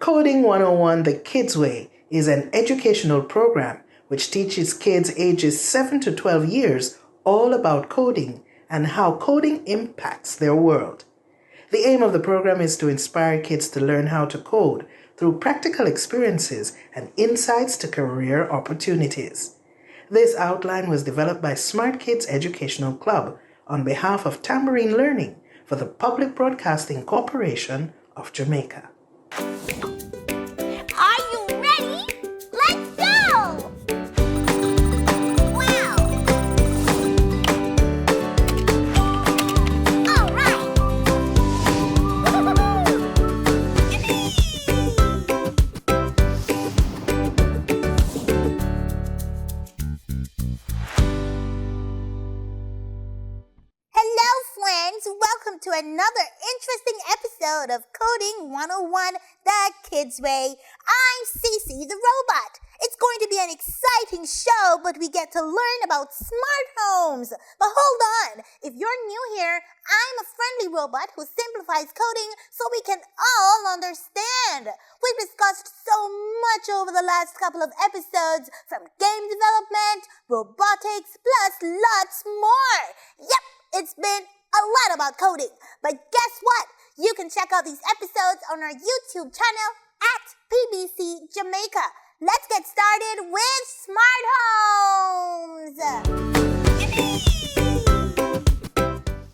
Coding 101 The Kids Way is an educational program which teaches kids ages 7 to 12 years all about coding and how coding impacts their world. The aim of the program is to inspire kids to learn how to code through practical experiences and insights to career opportunities. This outline was developed by Smart Kids Educational Club on behalf of Tambourine Learning for the Public Broadcasting Corporation of Jamaica. Are you ready? Let's go! Wow! All right! Hello, friends! Welcome to another interesting episode of Coding 101 The Kids Way. I'm Cece the Robot. It's going to be an exciting show, but we get to learn about smart homes. But hold on, if you're new here, I'm a friendly robot who simplifies coding so we can all understand. We've discussed so much over the last couple of episodes, from game development, robotics, plus lots more. Yep, it's been a lot about coding. But guess what? You can check out these episodes on our YouTube channel at PBCJamaica. Let's get started with smart homes.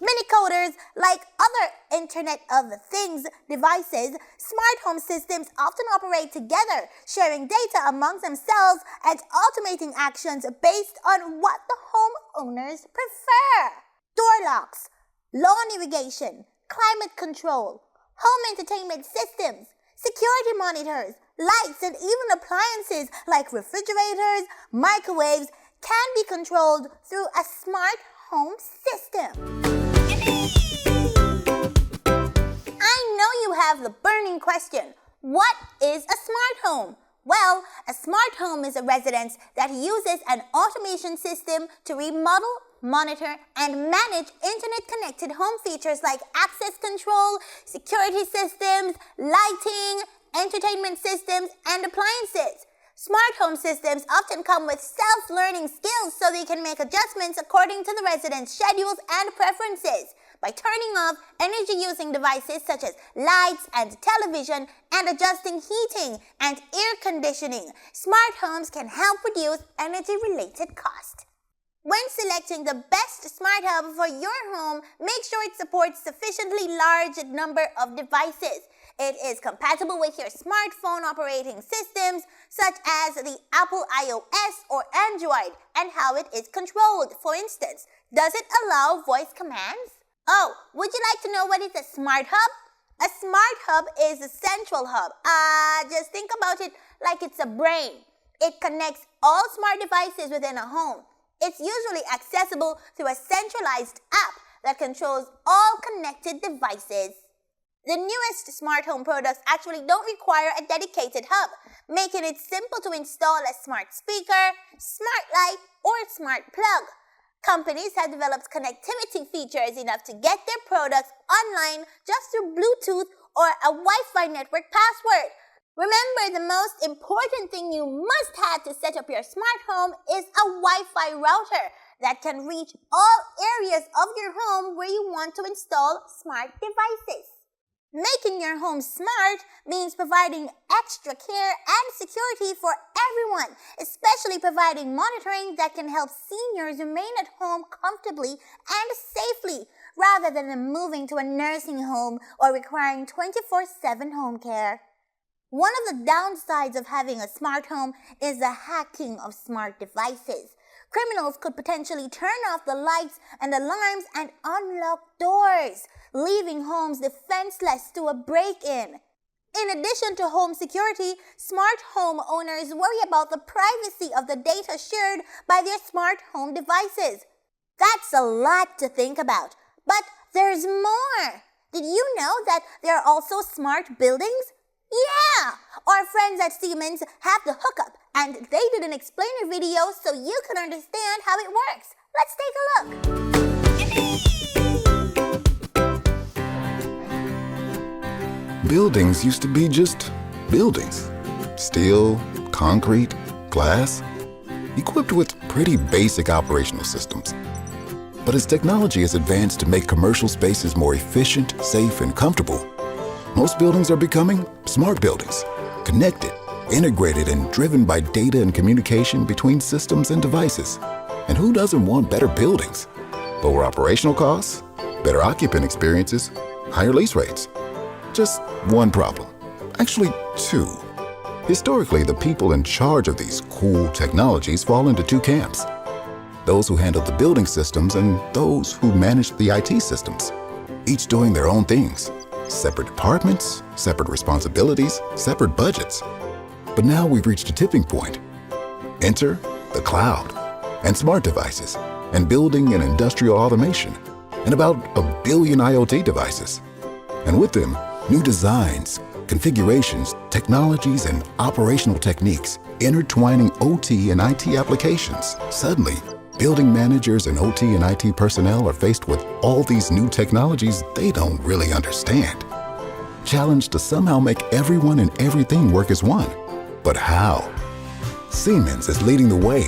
Many coders, like other Internet of Things devices, smart home systems often operate together, sharing data amongst themselves and automating actions based on what the homeowners prefer. Door locks, lawn irrigation, climate control, home entertainment systems, security monitors, lights, and even appliances like refrigerators, microwaves can be controlled through a smart home system. I know you have the burning question, what is a smart home? Well, a smart home is a residence that uses an automation system to remodel, monitor, and manage internet-connected home features like access control, security systems, lighting, entertainment systems, and appliances. Smart home systems often come with self-learning skills so they can make adjustments according to the residents' schedules and preferences. By turning off energy-using devices such as lights and television and adjusting heating and air conditioning, smart homes can help reduce energy-related costs. When selecting the best smart hub for your home, make sure it supports sufficiently large number of devices. It is compatible with your smartphone operating systems, such as the Apple iOS or Android, and how it is controlled. For instance, does it allow voice commands? Oh, would you like to know what is a smart hub? A smart hub is a central hub. Just think about it like it's a brain. It connects all smart devices within a home. It's usually accessible through a centralized app that controls all connected devices. The newest smart home products actually don't require a dedicated hub, making it simple to install a smart speaker, smart light, or smart plug. Companies have developed connectivity features enough to get their products online just through Bluetooth or a Wi-Fi network password. Remember, the most important thing you must have to set up your smart home is a Wi-Fi router that can reach all areas of your home where you want to install smart devices. Making your home smart means providing extra care and security for everyone, especially providing monitoring that can help seniors remain at home comfortably and safely, rather than them moving to a nursing home or requiring 24/7 home care. One of the downsides of having a smart home is the hacking of smart devices. Criminals could potentially turn off the lights and alarms and unlock doors, leaving homes defenseless to a break-in. In addition to home security, smart home owners worry about the privacy of the data shared by their smart home devices. That's a lot to think about, but there's more. Did you know that there are also smart buildings? Yeah! Our friends at Siemens have the hookup, and they did an explainer video so you can understand how it works. Let's take a look. Buildings used to be just Buildings, steel, concrete, glass, equipped with pretty basic operational systems. But as technology has advanced to make commercial spaces more efficient, safe, and comfortable, most buildings are becoming smart buildings, connected, integrated, and driven by data and communication between systems and devices. And who doesn't want better buildings? Lower operational costs, better occupant experiences, higher lease rates. Just one problem. Actually, two. Historically, the people in charge of these cool technologies fall into two camps. Those who handle the building systems and those who manage the IT systems, each doing their own things. Separate departments, separate responsibilities, separate budgets. But now we've reached a tipping point. Enter the cloud and smart devices and building and industrial automation and about 1 billion IoT devices. And with them, new designs, configurations, technologies, and operational techniques intertwining OT and IT applications. Suddenly, building managers and OT and IT personnel are faced with all these new technologies they don't really understand. Challenged to somehow make everyone and everything work as one. But how? Siemens is leading the way,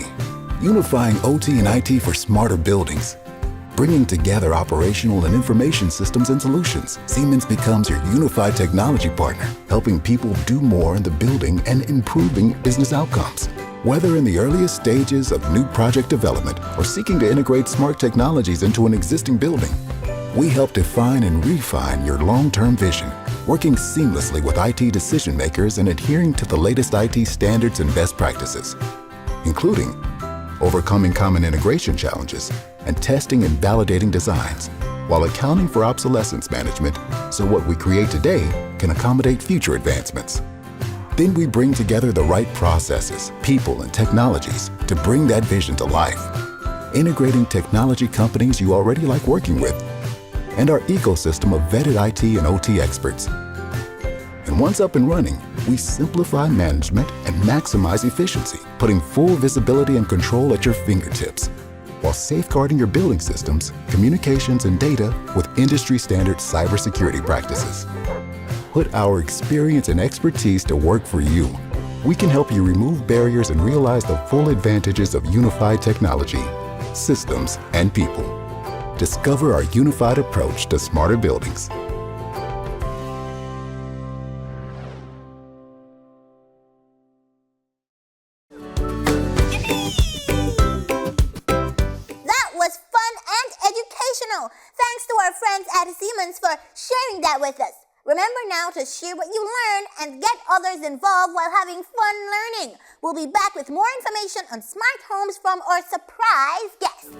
unifying OT and IT for smarter buildings. Bringing together operational and information systems and solutions, Siemens becomes your unified technology partner, helping people do more in the building and improving business outcomes. Whether in the earliest stages of new project development or seeking to integrate smart technologies into an existing building, we help define and refine your long-term vision, working seamlessly with IT decision makers and adhering to the latest IT standards and best practices, including overcoming common integration challenges and testing and validating designs, while accounting for obsolescence management so what we create today can accommodate future advancements. Then we bring together the right processes, people, and technologies to bring that vision to life, integrating technology companies you already like working with, and our ecosystem of vetted IT and OT experts. And once up and running, we simplify management and maximize efficiency, putting full visibility and control at your fingertips, while safeguarding your building systems, communications, and data with industry-standard cybersecurity practices. Put our experience and expertise to work for you. We can help you remove barriers and realize the full advantages of unified technology, systems, and people. Discover our unified approach to smarter buildings. That was fun and educational. Thanks to our friends at Siemens for sharing that with us. Remember now to share what you learn and get others involved while having fun learning. We'll be back with more information on smart homes from our surprise guest.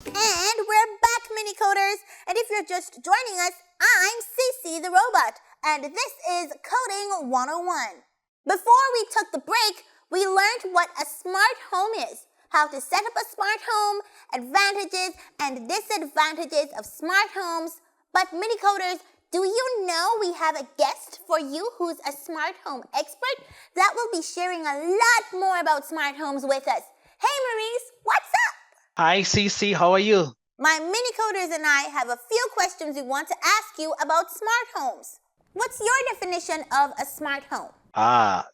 And we're back, mini coders. And if you're just joining us, I'm Cece the robot, and this is Coding 101. Before we took the break, we learned what a smart home is, how to set up a smart home, advantages and disadvantages of smart homes. But mini coders, do you know we have a guest for you who's a smart home expert that will be sharing a lot more about smart homes with us? Hey Maurice, what's up? Hi CC, how are you? My mini coders and I have a few questions we want to ask you about smart homes. What's your definition of a smart home?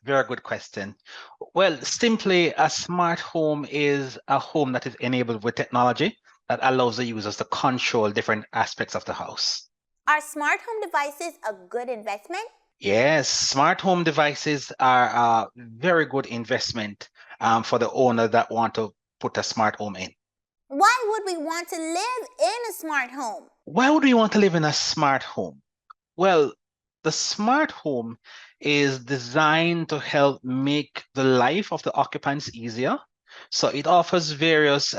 Very good question. Well, simply a smart home is a home that is enabled with technology that allows the users to control different aspects of the house. Are smart home devices a good investment? Yes, smart home devices are a very good investment for the owner that want to put a smart home in. Why would we want to live in a smart home? Why would we want to live in a smart home? Well, the smart home is designed to help make the life of the occupants easier. So it offers various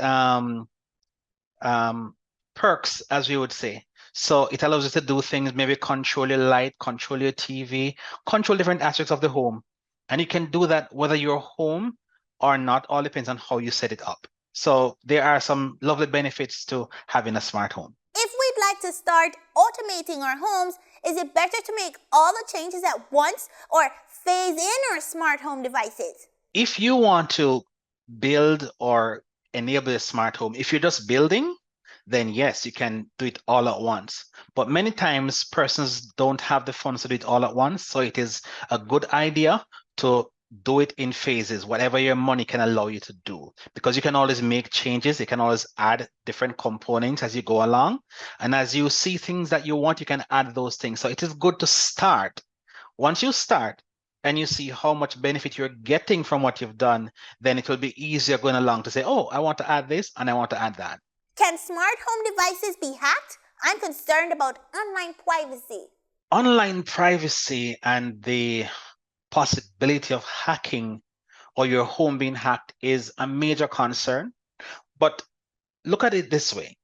perks, as we would say. So it allows you to do things, maybe control your light, control your TV, control different aspects of the home. And you can do that whether you're home or not, all depends on how you set it up. So there are some lovely benefits to having a smart home. If we'd like to start automating our homes, is it better to make all the changes at once or phase in our smart home devices? If you want to build or enable a smart home, if you're just building, then yes, you can do it all at once. But many times persons don't have the funds to do it all at once. So it is a good idea to do it in phases, whatever your money can allow you to do, because you can always make changes. You can always add different components as you go along. And as you see things that you want, you can add those things. So it is good to start. Once you start and you see how much benefit you're getting from what you've done, then it will be easier going along to say, oh, I want to add this and I want to add that. Can smart home devices be hacked? I'm concerned about online privacy. Online privacy and the possibility of hacking or your home being hacked is a major concern. But look at it this way.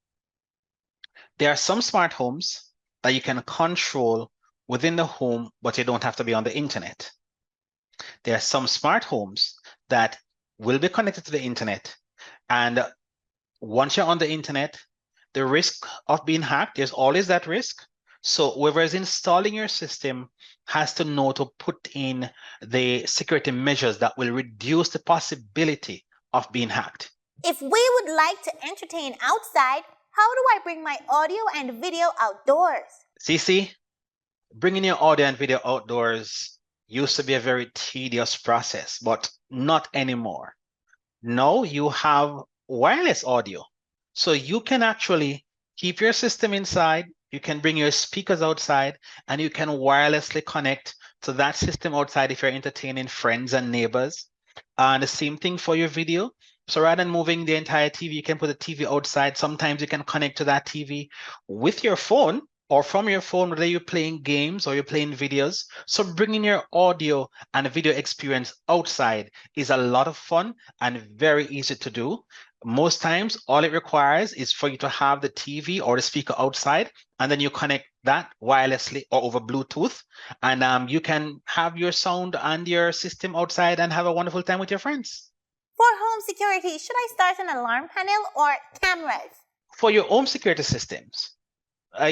There are some smart homes that you can control within the home, but you don't have to be on the internet. There are some smart homes that will be connected to the internet. And once you're on the internet, the risk of being hacked, there's always that risk. So whoever is installing your system has to know to put in the security measures that will reduce the possibility of being hacked. If we would like to entertain outside, how do I bring my audio and video outdoors? CC, bringing your audio and video outdoors used to be a very tedious process, but not anymore. Now you have wireless audio. So you can actually keep your system inside, you can bring your speakers outside, and you can wirelessly connect to that system outside if you're entertaining friends and neighbors. And the same thing for your video. So rather than moving the entire TV, you can put the TV outside. Sometimes you can connect to that TV with your phone or from your phone, whether you're playing games or you're playing videos. So bringing your audio and video experience outside is a lot of fun and very easy to do. Most times, all it requires is for you to have the TV or the speaker outside, and then you connect that wirelessly or over Bluetooth, and you can have your sound and your system outside and have a wonderful time with your friends. For home security, should I start an alarm panel or cameras? For your home security systems,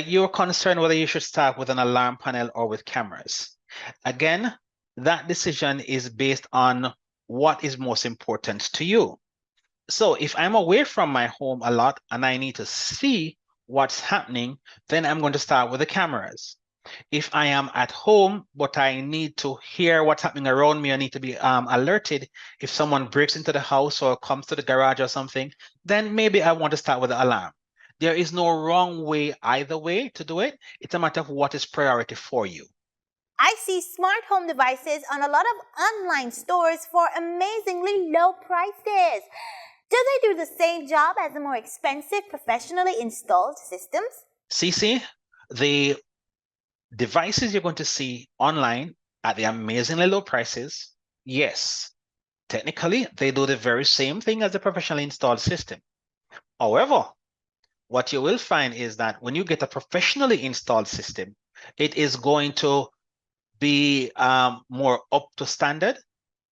you're concerned whether you should start with an alarm panel or with cameras. Again, that decision is based on what is most important to you. So if I'm away from my home a lot and I need to see what's happening, then I'm going to start with the cameras. If I am at home, but I need to hear what's happening around me, I need to be alerted if someone breaks into the house or comes to the garage or something, then maybe I want to start with the alarm. There is no wrong way either way to do it. It's a matter of what is priority for you. I see smart home devices on a lot of online stores for amazingly low prices. Do they do the same job as the more expensive professionally installed systems? CC, the devices you're going to see online at the amazingly low prices, yes, technically they do the very same thing as the professionally installed system. However, what you will find is that when you get a professionally installed system, it is going to be more up to standard,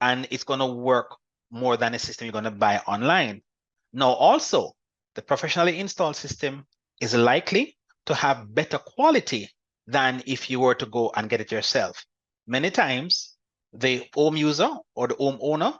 and it's going to work more than a system you're going to buy online. Now, also, the professionally installed system is likely to have better quality than if you were to go and get it yourself. Many times, the home user or the home owner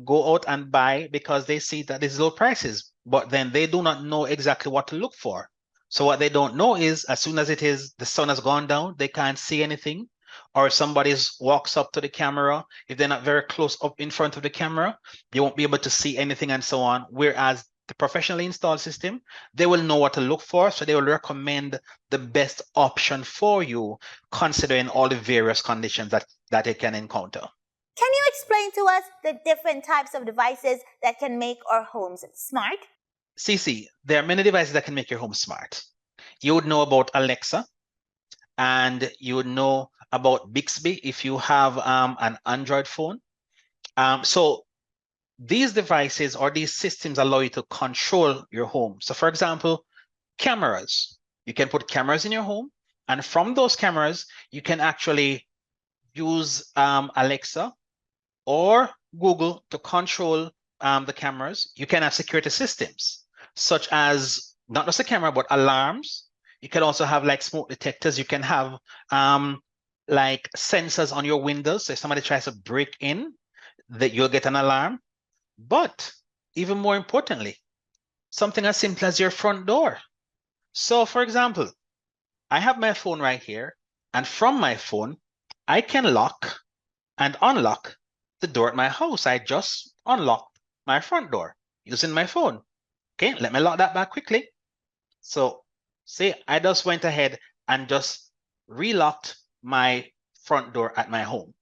go out and buy because they see that there's low prices, but then they do not know exactly what to look for. So what they don't know is as soon as the sun has gone down, they can't see anything. Or if somebody walks up to the camera, if they're not very close up in front of the camera, they won't be able to see anything and so on. Whereas the professionally installed system, they will know what to look for, so they will recommend the best option for you, considering all the various conditions that they can encounter. Can you explain to us the different types of devices that can make our homes smart? CC, there are many devices that can make your home smart. You would know about Alexa, and you would know about Bixby if you have an Android phone. So these devices or these systems allow you to control your home. So for example, cameras. You can put cameras in your home, and from those cameras, you can actually use Alexa or Google to control the cameras. You can have security systems, such as not just a camera, but alarms. You can also have like smoke detectors. You can have like sensors on your windows. So if somebody tries to break in, that you'll get an alarm. But even more importantly, something as simple as your front door. So for example, I have my phone right here, and from my phone, I can lock and unlock the door at my house. I just unlocked my front door using my phone. Okay, let me lock that back quickly. So say I just went ahead and just relocked my front door at my home.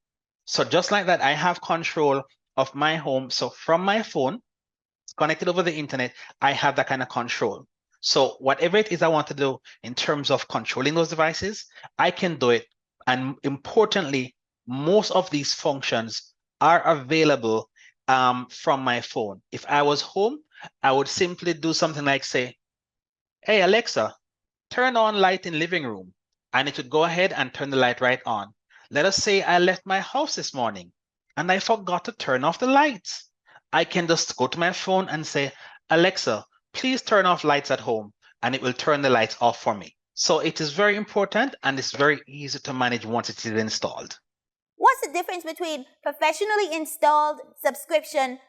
So just like that, I have control of my home. So from my phone, connected over the internet, I have that kind of control. So whatever it is I want to do in terms of controlling those devices, I can do it. And importantly, most of these functions are available from my phone. If I was home, I would simply do something like say, hey, Alexa, turn on light in living room. And it would go ahead and turn the light right on. Let us say I left my house this morning and I forgot to turn off the lights. I can just go to my phone and say, Alexa, please turn off lights at home, and it will turn the lights off for me. So it is very important and it's very easy to manage once it is installed. What's the difference between professionally installed subscription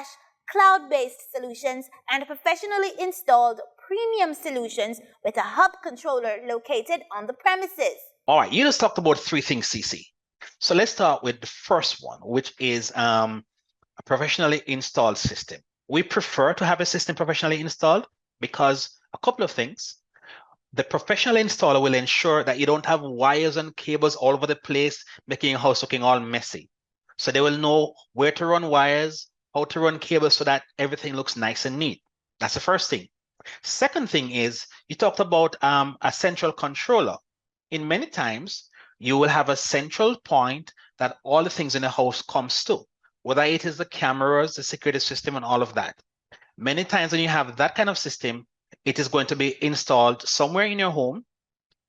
/ cloud-based solutions and professionally installed premium solutions with a hub controller located on the premises? All right, you just talked about three things, CC. So let's start with the first one, which is a professionally installed system. We prefer to have a system professionally installed because a couple of things. The professional installer will ensure that you don't have wires and cables all over the place, making your house looking all messy. So they will know where to run wires, how to run cables so that everything looks nice and neat. That's the first thing. Second thing is you talked about a central controller. In many times, you will have a central point that all the things in the house comes to, whether it is the cameras, the security system, and all of that. Many times when you have that kind of system, it is going to be installed somewhere in your home,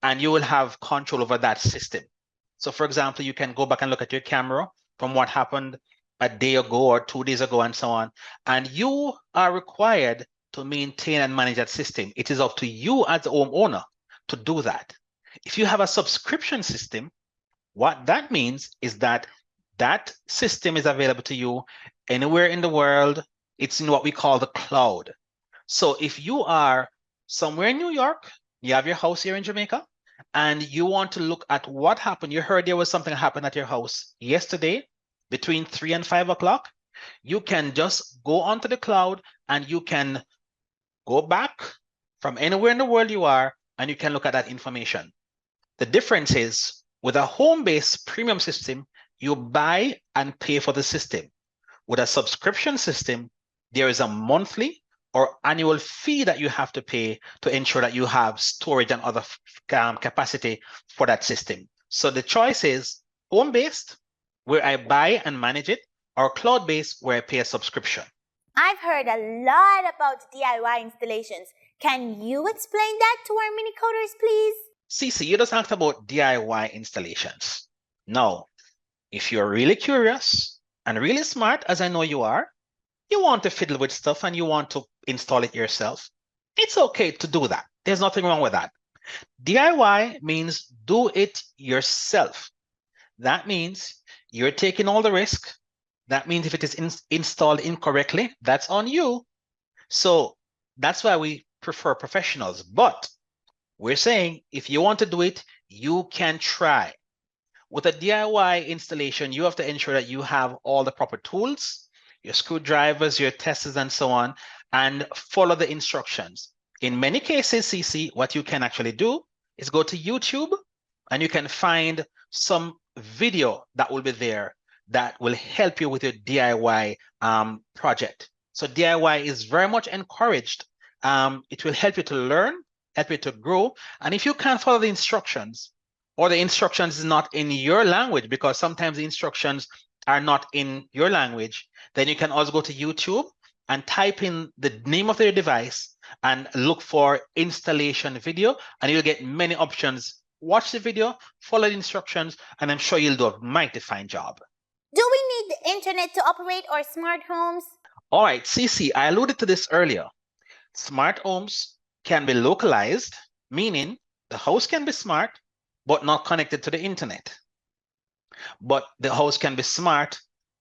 and you will have control over that system. So for example, you can go back and look at your camera from what happened a day ago or 2 days ago and so on, and you are required to maintain and manage that system. It is up to you as the homeowner to do that. If you have a subscription system, what that means is that that system is available to you anywhere in the world. It's in what we call the cloud. So if you are somewhere in New York, you have your house here in Jamaica, and you want to look at what happened, you heard there was something happened at your house yesterday between 3 and 5 o'clock, you can just go onto the cloud and you can go back from anywhere in the world you are, and you can look at that information. The difference is with a home-based premium system, you buy and pay for the system. With a subscription system, there is a monthly or annual fee that you have to pay to ensure that you have storage and other capacity for that system. So the choice is home-based, where I buy and manage it, or cloud-based, where I pay a subscription. I've heard a lot about DIY installations. Can you explain that to our mini coders, please? Cece, you just asked about DIY installations. Now, if you're really curious and really smart, as I know you are, you want to fiddle with stuff and you want to install it yourself, it's okay to do that. There's nothing wrong with that. DIY means do it yourself. That means you're taking all the risk. That means if it is installed incorrectly, that's on you. So that's why we prefer professionals. But we're saying if you want to do it, you can try. With a DIY installation, you have to ensure that you have all the proper tools, your screwdrivers, your testers, and so on, and follow the instructions. In many cases, CC, what you can actually do is go to YouTube and you can find some video that will be there that will help you with your DIY project. So DIY is very much encouraged. It will help you to learn, help you to grow. And if you can't follow the instructions, or the instructions is not in your language, because sometimes the instructions are not in your language, then you can also go to YouTube and type in the name of your device and look for installation video, and you'll get many options. Watch the video, follow the instructions, and I'm sure you'll do a mighty fine job. Do we need the internet to operate our smart homes? All right, CC, I alluded to this earlier. Smart homes can be localized, meaning the house can be smart, but not connected to the internet. But the house can be smart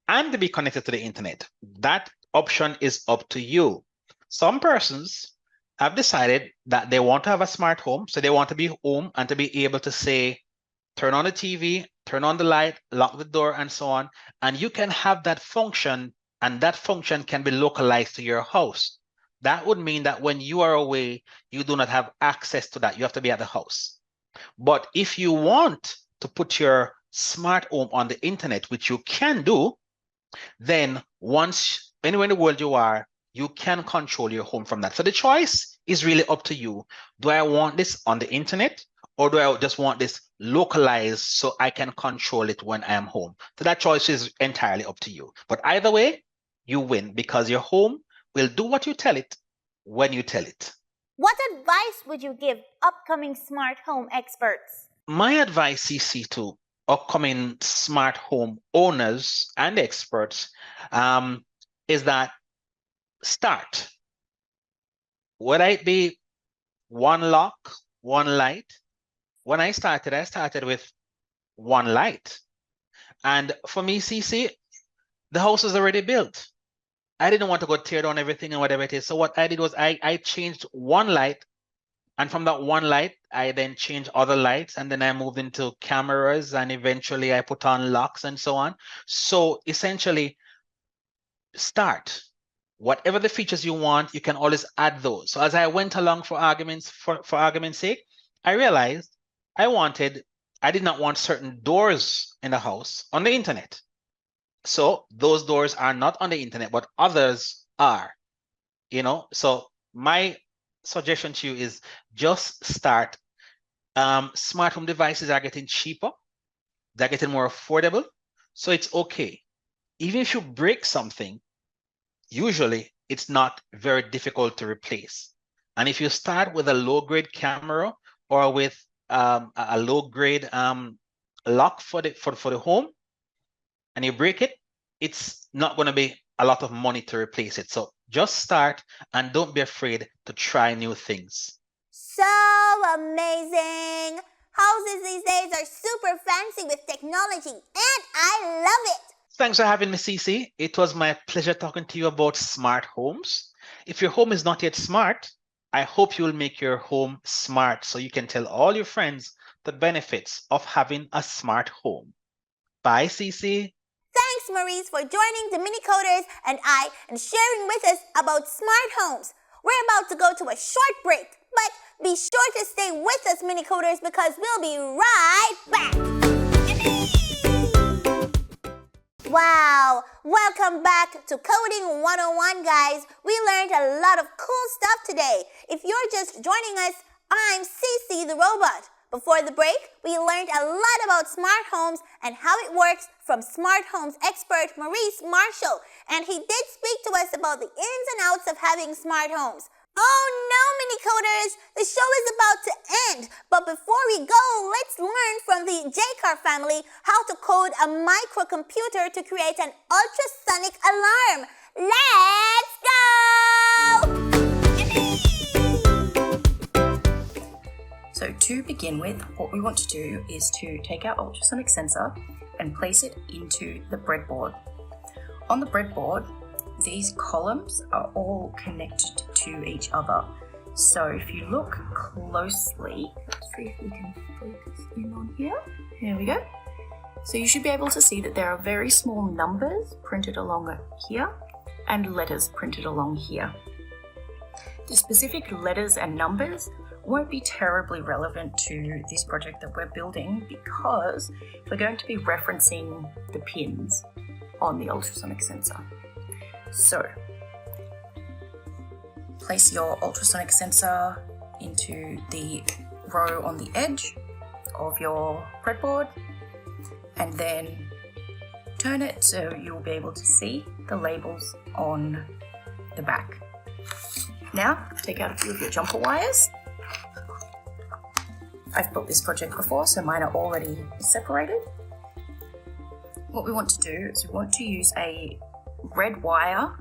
and be connected to the internet. That option is up to you. Some persons have decided that they want to have a smart home. So they want to be home and to be able to say, turn on the TV, turn on the light, lock the door, and so on. And you can have that function, and that function can be localized to your house. That would mean that when you are away, you do not have access to that. You have to be at the house. But if you want to put your smart home on the internet, which you can do, then once anywhere in the world you are, you can control your home from that. So the choice is really up to you. Do I want this on the internet, or do I just want this localized so I can control it when I am home? So that choice is entirely up to you. But either way, you win, because your home will do what you tell it when you tell it. What advice would you give upcoming smart home experts? My advice, CC, to upcoming smart home owners and experts is that start. Would it be one lock, one light? When I started with one light. And for me, CC, the house was already built. I didn't want to go tear down everything and whatever it is. So what I did was I changed one light. And from that one light, I then changed other lights, and then I moved into cameras, and eventually I put on locks and so on. So essentially, start. Whatever the features you want, you can always add those. So as I went along for argument's sake, I realized I did not want certain doors in the house on the internet. So those doors are not on the internet, but others are, So my suggestion to you is just start. Smart home devices are getting cheaper. They're getting more affordable. So it's okay. Even if you break something, usually it's not very difficult to replace. And if you start with a low-grade camera or with a low-grade lock for the home, and you break it, it's not going to be a lot of money to replace it. So just start, and don't be afraid to try new things. So amazing! Houses these days are super fancy with technology, and I love it! Thanks for having me, Cece. It was my pleasure talking to you about smart homes. If your home is not yet smart, I hope you'll make your home smart so you can tell all your friends the benefits of having a smart home. Bye, Cece. Thanks, Maurice, for joining the Mini Coders and I and sharing with us about smart homes. We're about to go to a short break, but be sure to stay with us, Mini Coders, because we'll be right back. Wow! Welcome back to Coding 101, guys. We learned a lot of cool stuff today. If you're just joining us, I'm Cece the Robot. Before the break, we learned a lot about smart homes and how it works from smart homes expert Maurice Marshall. And he did speak to us about the ins and outs of having smart homes. Oh no, Mini Coders! The show is about to end. But before we go, let's learn from the JCAR family how to code a microcomputer to create an ultrasonic alarm. Let's go! So to begin with, what we want to do is to take our ultrasonic sensor and place it into the breadboard. On the breadboard, these columns are all connected to each other. So if you look closely, let's see if we can focus in on here. Here we go. So you should be able to see that there are very small numbers printed along here and letters printed along here. The specific letters and numbers won't be terribly relevant to this project that we're building because we're going to be referencing the pins on the ultrasonic sensor. So, place your ultrasonic sensor into the row on the edge of your breadboard and then turn it so you'll be able to see the labels on the back. Now, take out a few of your jumper wires. I've built this project before, so mine are already separated. What we want to do is we want to use a red wire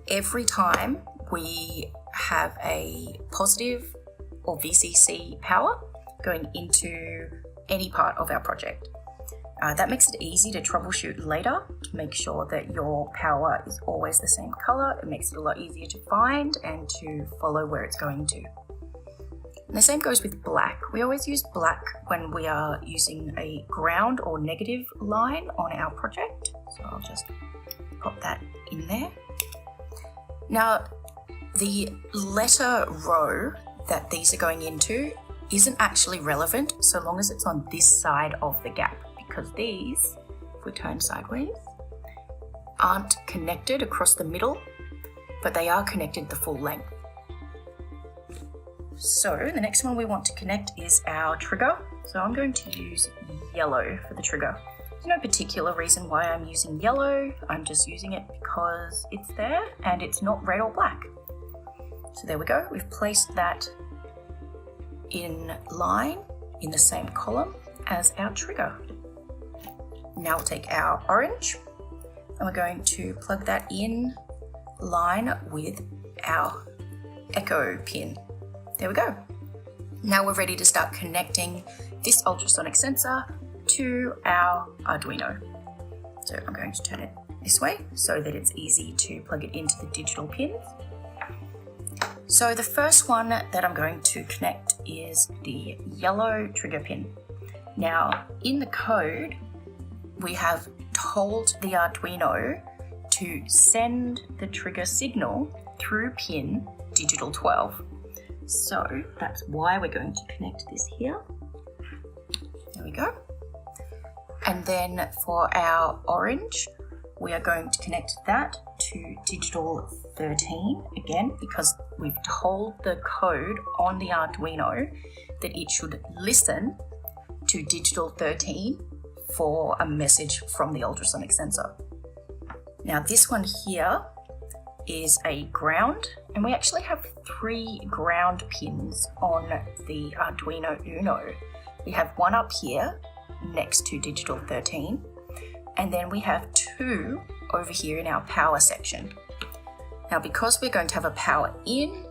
every time we have a positive or VCC power going into any part of our project. That makes it easy to troubleshoot later to make sure that your power is always the same color. It makes it a lot easier to find and to follow where it's going to. And the same goes with black. We always use black when we are using a ground or negative line on our project. So I'll just pop that in there. Now, the letter row that these are going into isn't actually relevant so long as it's on this side of the gap, because these, if we turn sideways, aren't connected across the middle, but they are connected the full length. So the next one we want to connect is our trigger. So I'm going to use yellow for the trigger. There's no particular reason why I'm using yellow. I'm just using it because it's there and it's not red or black. So there we go. We've placed that in line in the same column as our trigger. Now we'll take our orange and we're going to plug that in line with our echo pin. There we go. Now we're ready to start connecting this ultrasonic sensor to our Arduino. So I'm going to turn it this way so that it's easy to plug it into the digital pins. So the first one that I'm going to connect is the yellow trigger pin. Now in the code, we have told the Arduino to send the trigger signal through pin digital 12. So that's why we're going to connect this here. There we go. And then for our orange, we are going to connect that to digital 13 again, because we've told the code on the Arduino that it should listen to digital 13 for a message from the ultrasonic sensor. Now this one here is a ground, and we actually have 3 ground pins on the Arduino Uno. We have one up here next to digital 13, and then we have 2 over here in our power section. Now because we're going to have a power in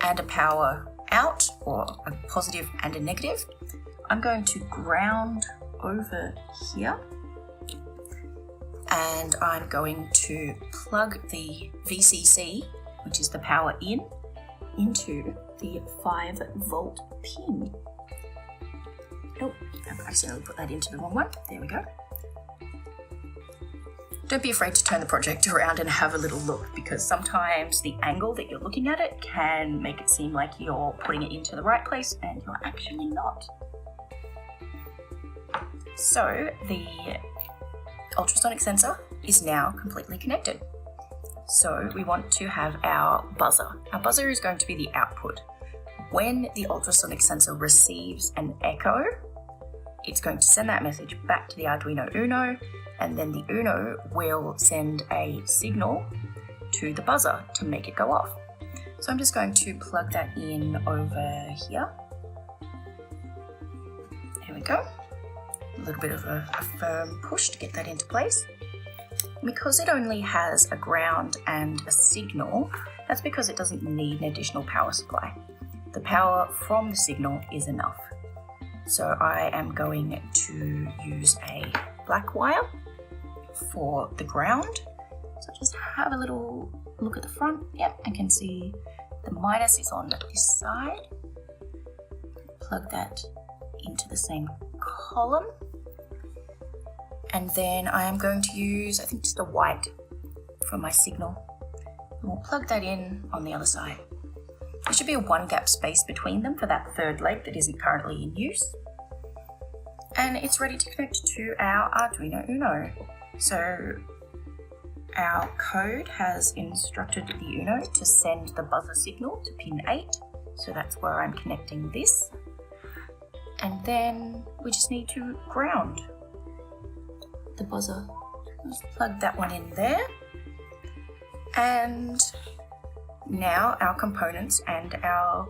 and a power out, or a positive and a negative, I'm going to ground over here, and I'm going to plug the VCC, which is the power in, into the 5 volt pin. Oh, I've accidentally put that into the wrong one. There we go. Don't be afraid to turn the project around and have a little look, because sometimes the angle that you're looking at it can make it seem like you're putting it into the right place and you're actually not. So the ultrasonic sensor is now completely connected. So we want to have our buzzer. Our buzzer is going to be the output. When the ultrasonic sensor receives an echo, it's going to send that message back to the Arduino Uno, and then the Uno will send a signal to the buzzer to make it go off. So I'm just going to plug that in over here. There we go. A little bit of a firm push to get that into place. Because it only has a ground and a signal, that's because it doesn't need an additional power supply. The power from the signal is enough. So I am going to use a black wire for the ground. So just have a little look at the front. Yep, I can see the minus is on this side. Plug that into the same column. And then I am going to use, I think, just a white for my signal. And we'll plug that in on the other side. There should be a 1 gap space between them for that third leg that isn't currently in use. And it's ready to connect to our Arduino Uno. So our code has instructed the Uno to send the buzzer signal to pin 8. So that's where I'm connecting this. And then we just need to ground the buzzer. Just plug that one in there. And now our components and our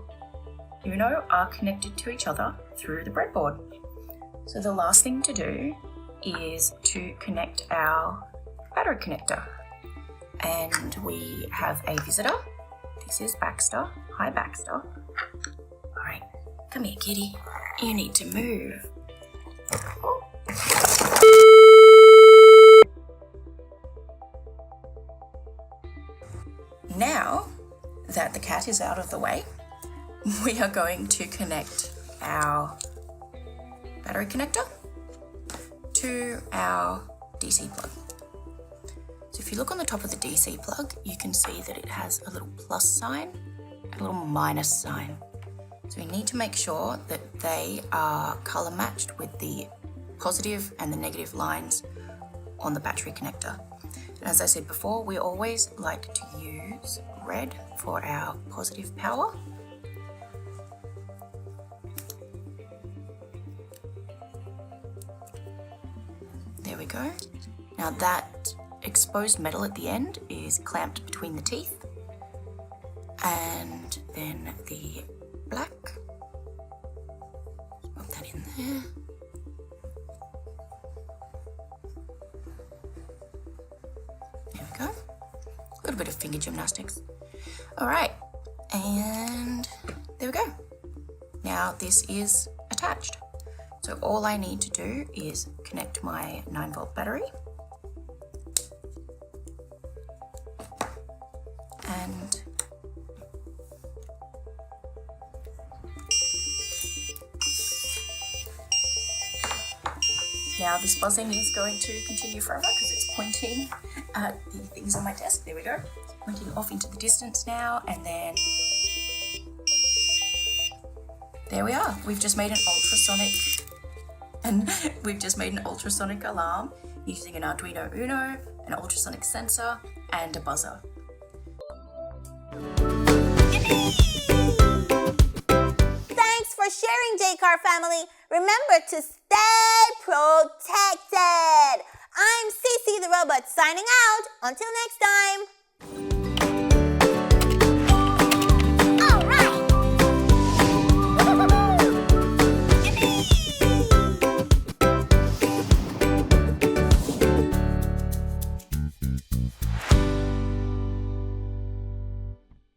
Uno are connected to each other through the breadboard. So the last thing to do is to connect our battery connector. And we have a visitor. This is Baxter. Hi, Baxter. All right, come here, kitty. You need to move. Oh. that the cat is out of the way, we are going to connect our battery connector to our DC plug. So if you look on the top of the DC plug, you can see that it has a little plus sign and a little minus sign. So we need to make sure that they are color matched with the positive and the negative lines on the battery connector. And as I said before, we always like to use red for our positive power. There we go. Now that exposed metal at the end is clamped between the teeth, and then the black, pop that in there. There we go. A little bit of finger gymnastics. All right, and there we go. Now this is attached. So all I need to do is connect my 9-volt battery. And now this buzzing is going to continue forever because it's pointing at the things on my desk. There we go. It's pointing off into the distance now, and then there we are. We've just made an ultrasonic alarm using an Arduino Uno, an ultrasonic sensor, and a buzzer. Thanks for sharing, JCar family. Remember to stay protected. I'm Cece the Robot signing out. Until next